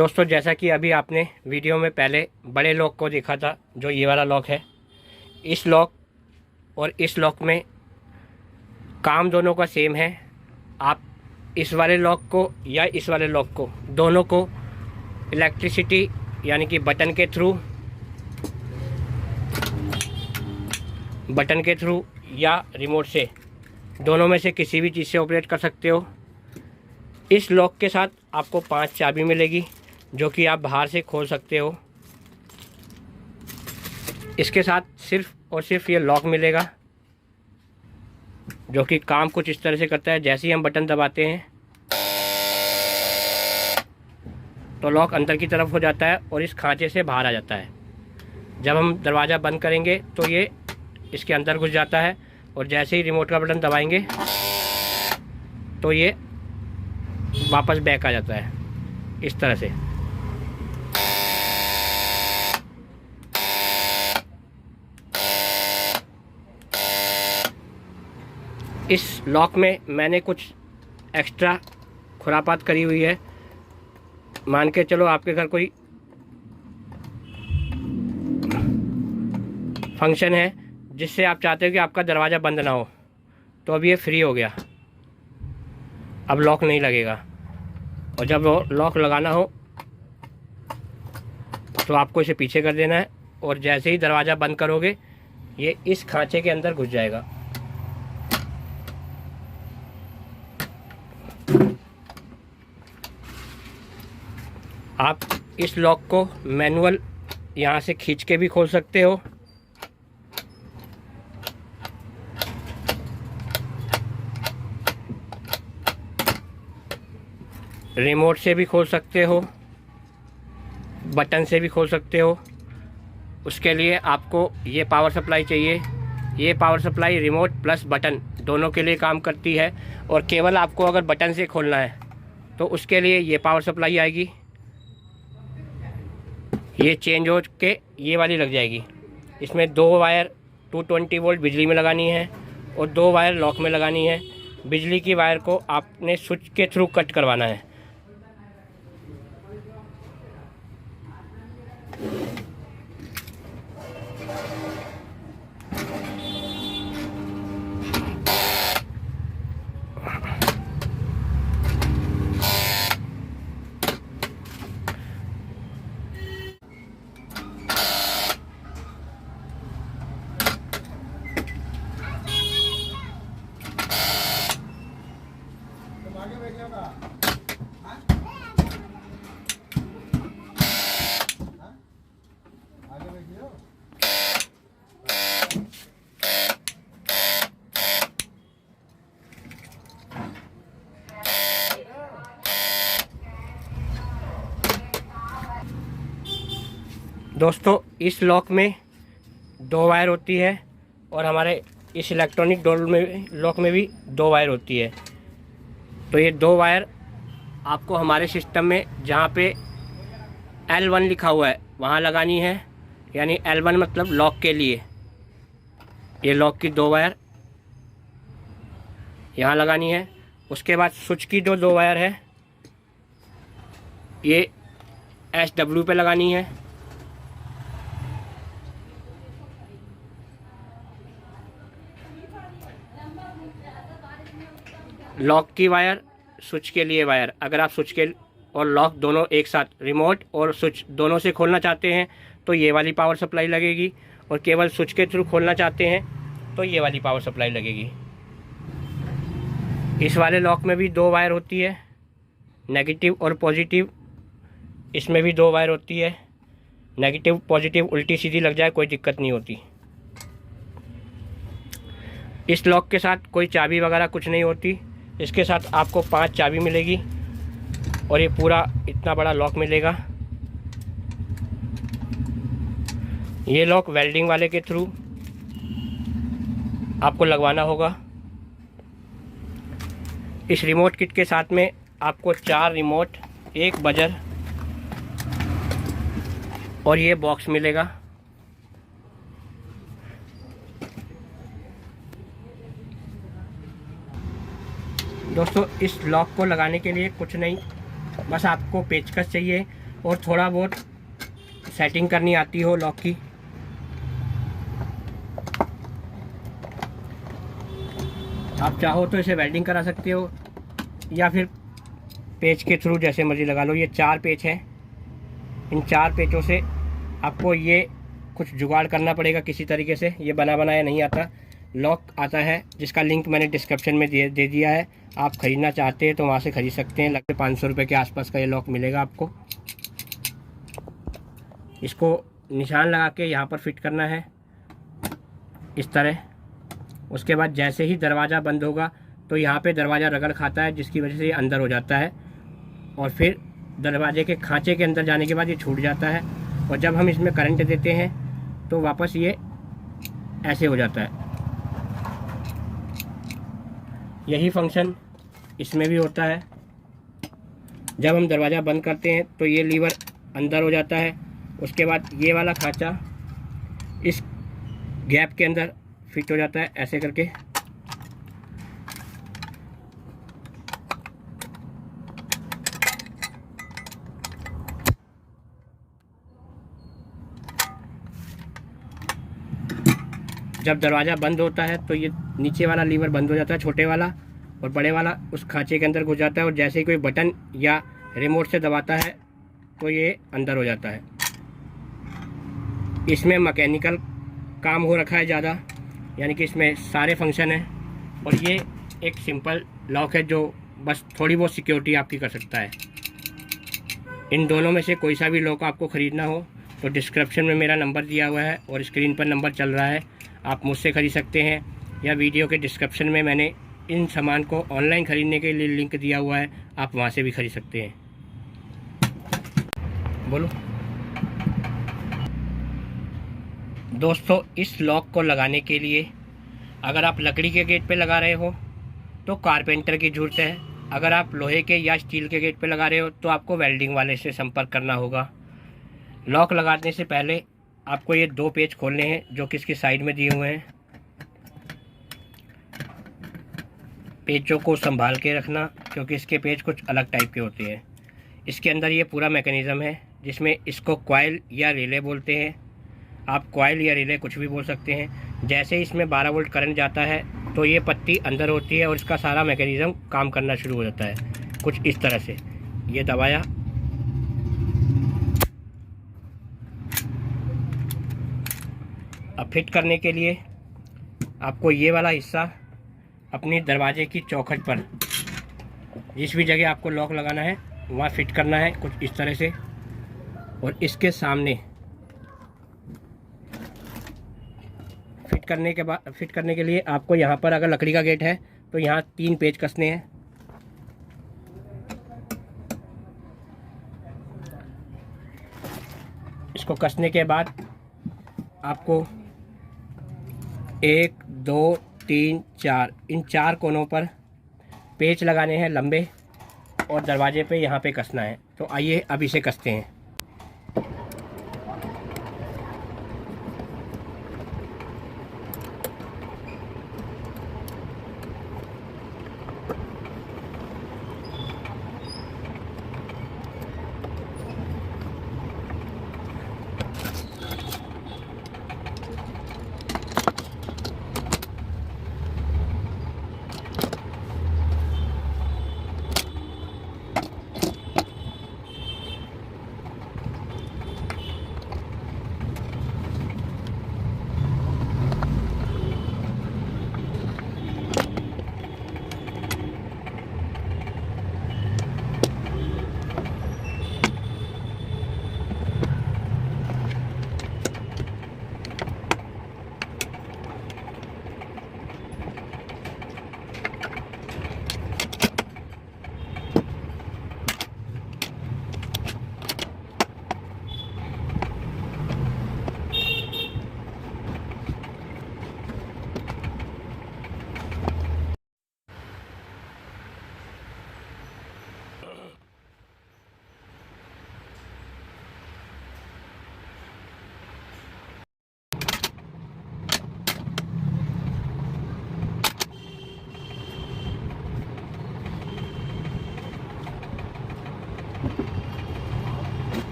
दोस्तों, जैसा कि अभी आपने वीडियो में पहले बड़े लॉक को देखा था, जो ये वाला लॉक है, इस लॉक और इस लॉक में काम दोनों का सेम है। आप इस वाले लॉक को या इस वाले लॉक को, दोनों को इलेक्ट्रिसिटी यानी कि बटन के थ्रू या रिमोट से, दोनों में से किसी भी चीज़ से ऑपरेट कर सकते हो। इस लॉक के साथ आपको 5 चाबी मिलेगी, जो कि आप बाहर से खोल सकते हो। इसके साथ सिर्फ और सिर्फ ये लॉक मिलेगा, जो कि काम कुछ इस तरह से करता है। जैसे ही हम बटन दबाते हैं तो लॉक अंदर की तरफ हो जाता है और इस खांचे से बाहर आ जाता है। जब हम दरवाज़ा बंद करेंगे तो ये इसके अंदर घुस जाता है, और जैसे ही रिमोट का बटन दबाएंगे तो ये वापस बैक आ जाता है, इस तरह से। इस लॉक में मैंने कुछ एक्स्ट्रा खुरापात करी हुई है। मान के चलो आपके घर कोई फंक्शन है जिससे आप चाहते हो कि आपका दरवाज़ा बंद ना हो, तो अब ये फ्री हो गया, अब लॉक नहीं लगेगा। और जब लॉक लगाना हो तो आपको इसे पीछे कर देना है, और जैसे ही दरवाज़ा बंद करोगे ये इस खांचे के अंदर घुस जाएगा। आप इस लॉक को मैनुअल यहाँ से खींच के भी खोल सकते हो, रिमोट से भी खोल सकते हो, बटन से भी खोल सकते हो। उसके लिए आपको ये पावर सप्लाई चाहिए। ये power supply remote plus button दोनों के लिए काम करती है, और केवल आपको अगर बटन से खोलना है तो उसके लिए ये पावर सप्लाई आएगी। ये चेंज हो के ये वाली लग जाएगी। इसमें 2 वायर 220 वोल्ट बिजली में लगानी है और 2 वायर लॉक में लगानी है। बिजली की वायर को आपने स्विच के थ्रू कट करवाना है। दोस्तों, इस लॉक में 2 वायर होती है, और हमारे इस इलेक्ट्रॉनिक डोर में लॉक में भी 2 वायर होती है। तो ये 2 वायर आपको हमारे सिस्टम में जहाँ पे L1 लिखा हुआ है वहाँ लगानी है, यानी L1 मतलब लॉक के लिए। ये लॉक की 2 वायर यहाँ लगानी है। उसके बाद स्विच की जो 2 वायर है ये SW पे लगानी है। लॉक की वायर, स्विच के लिए वायर। अगर आप स्विच के और लॉक दोनों एक साथ, रिमोट और स्विच दोनों से खोलना चाहते हैं तो ये वाली पावर सप्लाई लगेगी, और केवल स्विच के थ्रू खोलना चाहते हैं तो ये वाली पावर सप्लाई लगेगी। इस वाले लॉक में भी 2 वायर होती है, नेगेटिव और पॉजिटिव। इसमें भी 2 वायर होती है, नेगेटिव पॉजिटिव उल्टी सीधी लग जाए कोई दिक्कत नहीं होती। इस लॉक के साथ कोई चाबी वगैरह कुछ नहीं होती। इसके साथ आपको 5 चाबी मिलेगी, और ये पूरा इतना बड़ा लॉक मिलेगा। ये लॉक वेल्डिंग वाले के थ्रू आपको लगवाना होगा। इस रिमोट किट के साथ में आपको 4 रिमोट, 1 बजर और ये बॉक्स मिलेगा। दोस्तों, इस लॉक को लगाने के लिए कुछ नहीं, बस आपको पेचकस चाहिए और थोड़ा बहुत सेटिंग करनी आती हो लॉक की, आप चाहो तो इसे वेल्डिंग करा सकते हो या फिर पेच के थ्रू जैसे मर्जी लगा लो। ये 4 पेच हैं, इन 4 पेचों से आपको ये कुछ जुगाड़ करना पड़ेगा किसी तरीके से। ये बना बनाया नहीं आता, लॉक आता है जिसका लिंक मैंने डिस्क्रिप्शन में दे दिया है। आप ख़रीदना चाहते हैं तो वहाँ से ख़रीद सकते हैं। लगभग 500 रुपये के आसपास का ये लॉक मिलेगा आपको। इसको निशान लगा के यहाँ पर फिट करना है इस तरह। उसके बाद जैसे ही दरवाज़ा बंद होगा तो यहाँ पे दरवाज़ा रगड़ खाता है, जिसकी वजह से ये अंदर हो जाता है और फिर दरवाजे के खांचे के अंदर जाने के बाद ये छूट जाता है। और जब हम इसमें करंट देते हैं तो वापस ये ऐसे हो जाता है। यही फंक्शन इसमें भी होता है। जब हम दरवाज़ा बंद करते हैं तो ये लीवर अंदर हो जाता है। उसके बाद ये वाला खांचा इस गैप के अंदर फिट हो जाता है ऐसे करके। जब दरवाज़ा बंद होता है तो ये नीचे वाला लीवर बंद हो जाता है, छोटे वाला, और बड़े वाला उस खांचे के अंदर घुस जाता है। और जैसे ही कोई बटन या रिमोट से दबाता है तो ये अंदर हो जाता है। इसमें मैकेनिकल काम हो रखा है ज़्यादा, यानी कि इसमें सारे फंक्शन हैं। और ये एक सिंपल लॉक है जो बस थोड़ी बहुत सिक्योरिटी आपकी कर सकता है। इन दोनों में से कोई सा भी लॉक आपको ख़रीदना हो तो डिस्क्रिप्शन में मेरा नंबर दिया हुआ है और स्क्रीन पर नंबर चल रहा है, आप मुझसे ख़रीद सकते हैं। या वीडियो के डिस्क्रिप्शन में मैंने इन सामान को ऑनलाइन ख़रीदने के लिए लिंक दिया हुआ है, आप वहाँ से भी ख़रीद सकते हैं। बोलो दोस्तों, इस लॉक को लगाने के लिए अगर आप लकड़ी के गेट पे लगा रहे हो तो कारपेंटर की ज़रूरत है। अगर आप लोहे के या स्टील के गेट पे लगा रहे हो तो आपको वेल्डिंग वाले से संपर्क करना होगा। लॉक लगाने से पहले आपको ये 2 पेच खोलने हैं जो कि इसकी साइड में दिए हुए हैं। पेचों को संभाल के रखना क्योंकि इसके पेच कुछ अलग टाइप के होते हैं। इसके अंदर ये पूरा मैकेनिज़्म है जिसमें इसको कॉइल या रिले बोलते हैं। आप कॉइल या रिले कुछ भी बोल सकते हैं। जैसे ही इसमें 12 वोल्ट करंट जाता है तो ये पत्ती अंदर होती है और इसका सारा मैकेनिज़्म काम करना शुरू हो जाता है कुछ इस तरह से। ये दबाया, अब फिट करने के लिए आपको ये वाला हिस्सा अपनी दरवाजे की चौखट पर जिस भी जगह आपको लॉक लगाना है वहाँ फिट करना है कुछ इस तरह से। और इसके सामने फिट करने के लिए आपको यहाँ पर अगर लकड़ी का गेट है तो यहाँ 3 पेच कसने हैं। इसको कसने के बाद आपको 1 2 3 4 इन 4 कोनों पर पेच लगाने हैं लंबे और दरवाजे पे यहाँ पे कसना है। तो आइए अब इसे कसते हैं।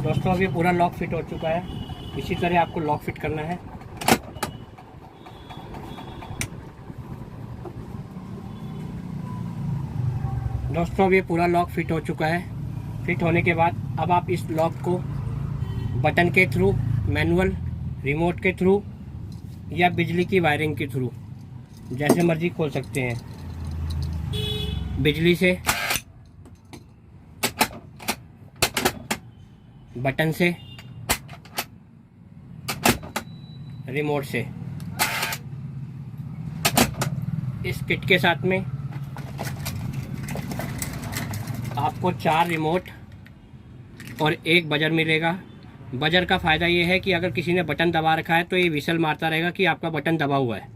दोस्तों अब ये पूरा लॉक फिट हो चुका है। इसी तरह आपको लॉक फिट करना है। दोस्तों अब ये पूरा लॉक फिट हो चुका है। फिट होने के बाद अब आप इस लॉक को बटन के थ्रू, मैनुअल, रिमोट के थ्रू या बिजली की वायरिंग के थ्रू जैसे मर्जी खोल सकते हैं। बिजली से, बटन से, रिमोट से। इस किट के साथ में आपको 4 रिमोट और 1 बजर मिलेगा। बजर का फ़ायदा ये है कि अगर किसी ने बटन दबा रखा है तो ये विसल मारता रहेगा कि आपका बटन दबा हुआ है।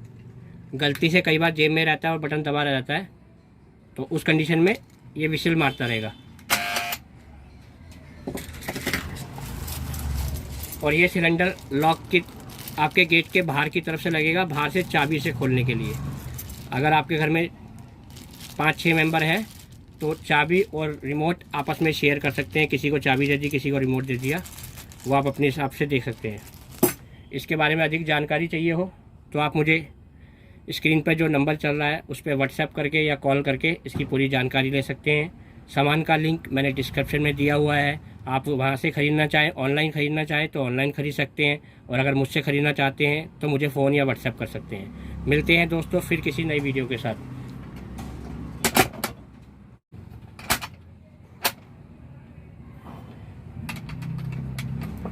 गलती से कई बार जेब में रहता है और बटन दबा रह जाता है, तो उस कंडीशन में ये विसल मारता रहेगा। और ये सिलेंडर लॉक की आपके गेट के बाहर की तरफ से लगेगा, बाहर से चाबी से खोलने के लिए। अगर आपके घर में 5-6 मेंबर हैं तो चाबी और रिमोट आपस में शेयर कर सकते हैं। किसी को चाबी दे दी, किसी को रिमोट दे दिया, वो आप अपने हिसाब से देख सकते हैं। इसके बारे में अधिक जानकारी चाहिए हो तो आप मुझे स्क्रीन पर जो नंबर चल रहा है उस पर व्हाट्सएप करके या कॉल करके इसकी पूरी जानकारी ले सकते हैं। सामान का लिंक मैंने डिस्क्रिप्शन में दिया हुआ है। आप वहाँ से ख़रीदना चाहें, ऑनलाइन ख़रीदना चाहें तो ऑनलाइन ख़रीद सकते हैं, और अगर मुझसे ख़रीदना चाहते हैं तो मुझे फ़ोन या व्हाट्सएप कर सकते हैं। मिलते हैं दोस्तों फिर किसी नई वीडियो के साथ।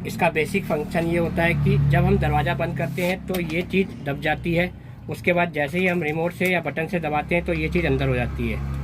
इसका बेसिक फंक्शन ये होता है कि जब हम दरवाज़ा बंद करते हैं तो ये चीज़ दब जाती है। उसके बाद जैसे ही हम रिमोट से या बटन से दबाते हैं तो ये चीज़ अंदर हो जाती है।